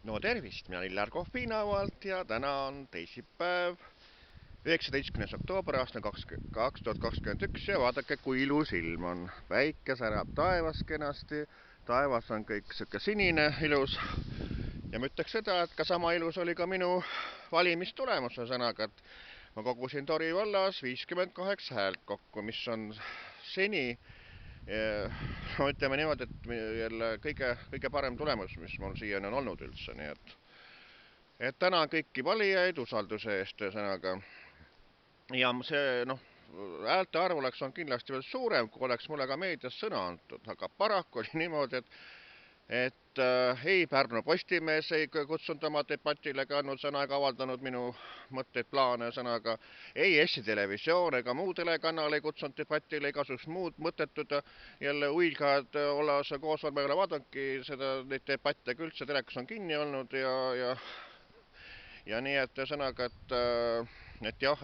No tervist, mina olen Illar Kohvinaualt ja täna on teisipäev, 19. oktoober aastal 2021 ja vaadake, kui ilus ilm on. Päike särab taevas kenasti, taevas on kõik siuke sinine ilus. Ja ma ütleks seda, et ka sama ilus oli ka minu valimistulemus, ühesõnaga, et ma kogusin Tori vallas 58 häält kokku, mis on seni, no ütleme niimoodi, et jälle kõige parem tulemus, mis mul siiani on olnud üldse, nii et tänan kõiki valijaid usalduse eest, ühesõnaga. Ja see, häälte arv oleks olnud kindlasti veel suurem, kui oleks mulle ka meedias sõna antud, aga paraku oli niimoodi, et ei Pärnu Postimees ei kutsunud oma debatile ega andnud sõna ega avaldanud minu mõtteid, plaane, sõnaga. Ei Eesti Televisioon ega muu telekanal ei kutsunud debatile, igasugust muud mõttetud jälle uilgad olles koos, ma ei ole vaadanudki neid debatte, küll üldse telekas on kinni olnud ja nii, et ühesõnaga, et jah,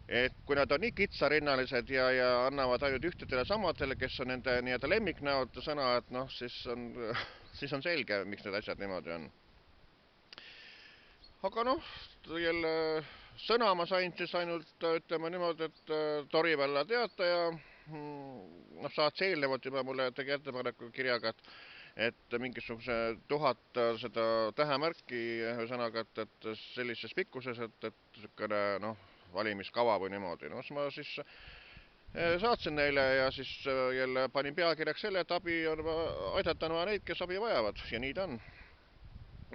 et kui nad on nii kitsarinnalised ja annavad ainult ühtedele samadele, kes on nende nii-öelda lemmiknäod sõna, et siis on selge, miks need asjad niimoodi on. Aga jälle sõna ma sain siis ainult, ütleme niimoodi, et Tori valla teataja saatsi eelnevalt juba mulle tegi ettepaneku kirjaga, et mingisuguse 1000 seda tähemärki, ühesõnaga, et sellises pikkuses, et niisugune valimiskava või niimoodi. Siis ma siis saatsin neile ja siis jälle panin pealkirjaks selle, et aidata on vaja neid, kes abi vajavad, ja nii ta on.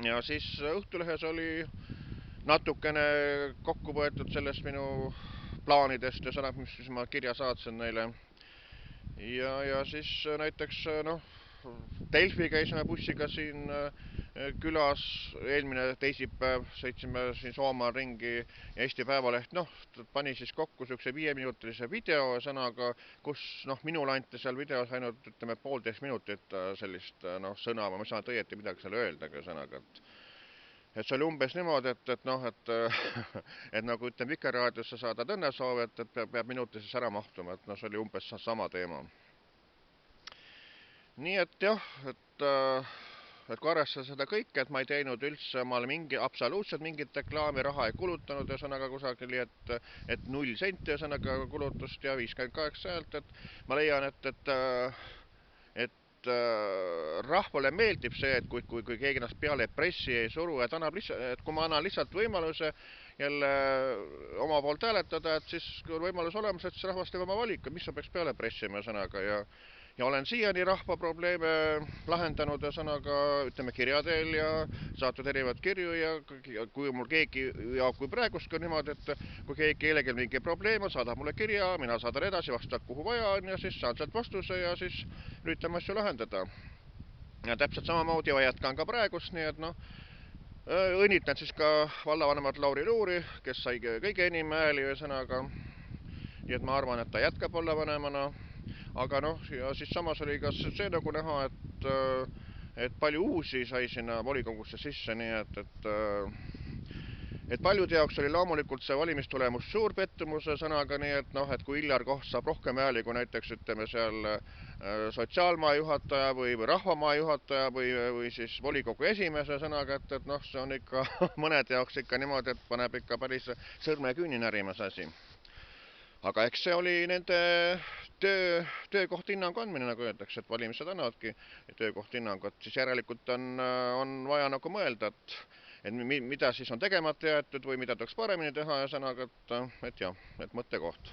Ja siis Õhtulehes oli natukene kokku võetud sellest minu plaanidest ja sõnad, mis ma kirja saatsin neile. Ja siis näiteks, Delfi käisime bussiga siin külas, eelmine teisipäev sõitsime siin Soomaal ringi ja Eesti Päevaleht, pani siis kokku siukse 5-minutilise video sõnaga, kus minule anti seal videos ainult, ütleme, 1,5 minutit sellist sõna, ma ei saanud õieti midagi seal öeldagi sõnaga, et see oli umbes niimoodi, et nagu ütleme, Vikerraadiosse saadad õnnesoovi, et peab minuti siis ära mahtuma, et see oli umbes sama teema. Nii et jah, et kui arvestada seda kõike, et ma ei teinud üldse omale absoluutselt mingit reklaami, raha ei kulutanud, ühesõnaga kusagil, et 0 senti ühesõnaga kulutust ja 58 häält, et ma leian, et rahvale meeldib see, et kui keegi ennast peale pressi ei suru, et kui ma annan lihtsalt võimaluse jälle oma poolt hääletada, et siis kui on võimalus olemas, et siis rahvas teeb oma valiku, mis sa peaks peale pressima ühesõnaga ja olen siiani rahva probleeme lahendanud ühesõnaga, ütleme, kirja teel ja saatud erinevad kirju ja kui mul keegi, ja kui praeguski on niimoodi, et kui kellelgi mingi probleem on, saadab mulle kirja, mina saadan edasi vastavalt kuhu vaja on ja siis saan sealt vastuse ja siis üritame asju lahendada. Ja täpselt samamoodi jätkan ka praegust, nii et õnnitlen siis ka vallavanemat Lauri Luuri, kes sai kõige enim hääli ühesõnaga. Nii et ma arvan, et ta jätkab vallavanemana. Aga ja siis samas oli ka see nagu näha, et palju uusi sai sinna volikogusse sisse, nii et paljude jaoks oli loomulikult see valimistulemus suur pettumuse sõnaga, nii et kui Illar Koht saab rohkem hääli kui näiteks ütleme seal sotsiaalmaa juhataja või rahvamaa juhataja või siis volikogu esimese sõnaga, et see on ikka mõnede jaoks ikka niimoodi, et paneb ikka päris sõrme küüni närimas asi. Aga eks see oli nende töökoht hinnangu andmine, nagu öeldakse, et valimised annavadki töökoht hinnangu, et siis järelikult on vaja nagu mõelda, et mida siis on tegemata jäetud või mida tuleks paremini teha ja sõnaga, et mõttekoht.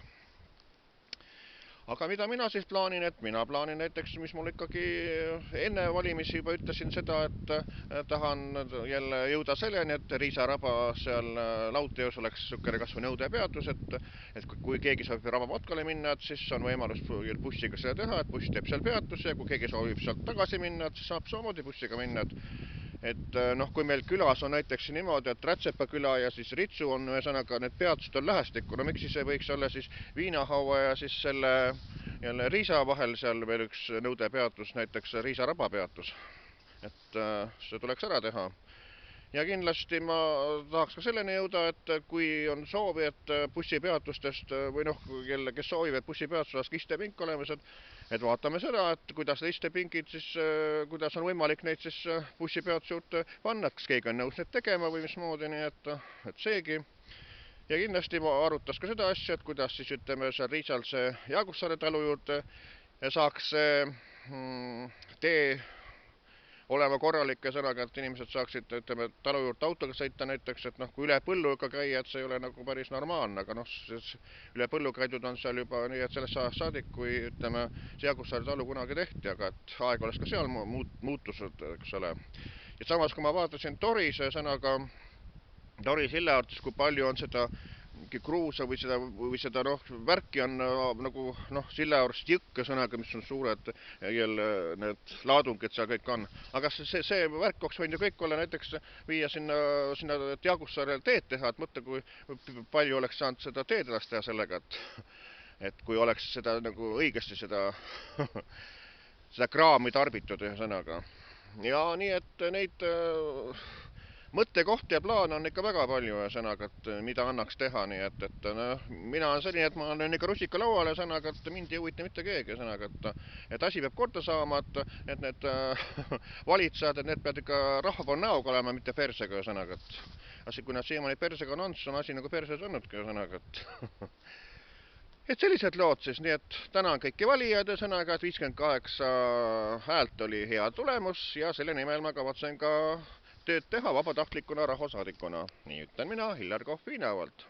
Aga mida mina siis plaanin, et mina plaanin näiteks, mis mul ikkagi enne valimisi juba ütlesin seda, et tahan jälle jõuda selleni, et Riisa raba seal laudteos oleks niisugune kas või nõudepeatus, et kui keegi soovib rabamatkale minna, et siis on võimalus bussiga seda teha, et buss teeb seal peatuse ja kui keegi soovib sealt tagasi minna, et siis saab samamoodi bussiga minna, et kui meil külas on näiteks niimoodi, et Rätsepa küla ja siis Ritsu on ühesõnaga need peatused on lähestikku, miks siis ei võiks olla siis Viinahaua ja siis selle jälle Riisa vahel seal veel üks nõudepeatus, näiteks Riisa raba peatus, et see tuleks ära teha. ja kindlasti ma tahaks ka selleni jõuda, et kui on soovi, et bussipeatustest või noh, kes soovib, et bussipeatustes istepink olemas, et vaatame seda, et kuidas istepingid siis, kuidas on võimalik neid siis bussipeatuse juurde panna, kas keegi on nõus need tegema või mismoodi, nii et seegi. Ja kindlasti ma arutas ka seda asja, et kuidas siis ütleme seal Riisalse Jaagusaare talu juurde saaks tee olema korralik ja sõnaga, et inimesed saaksid, ütleme, talu juurde autoga sõita näiteks, et noh, kui üle põllu ikka käia, et see ei ole nagu päris normaalne, aga noh, üle põllu käidud on seal juba nii, et sellest ajast saadik, kui ütleme, see Jaagusaare talu kunagi tehti, aga et aeg oleks ka seal muutused, eks ole. Ja samas, kui ma vaatasin Torise sõnaga, Tori silla arvates, kui palju on seda kruusa või seda noh, värki on nagu noh, silla juurest jõkke sõnaga, mis on suured need laadungid seal kõik on. Aga see värk oleks võinud ju kõik olla näiteks viia sinna Jaagusaarele teed teha, et mõtle, kui palju oleks saanud seda teed edasi teha sellega, et kui oleks seda nagu õigesti seda kraami tarbitud ühe sõnaga. Ja nii, et neid mõttekohti ja plaane on ikka väga palju sõnaga, et mida annaks teha, nii et noh, mina olen selline, et ma olen ikka rusika lauale sõnaga, et mind ei huvita mitte keegi sõnaga, et asi peab korda saama, et need valitsejad, et need peavad ikka rahva näoga olema, mitte persega sõnaga, et asi, kui nad siiamaani persega on olnud, siis on asi nagu perses olnudki sõnaga, et sellised lood siis, nii et tänan kõiki valijaid sõnaga, et 58 häält oli hea tulemus ja selle nimel ma kavatsen ka tööd teha vabatahtlikuna rahvasaadikuna. Nii ütlen mina, Hillar Kohv Viinavalt.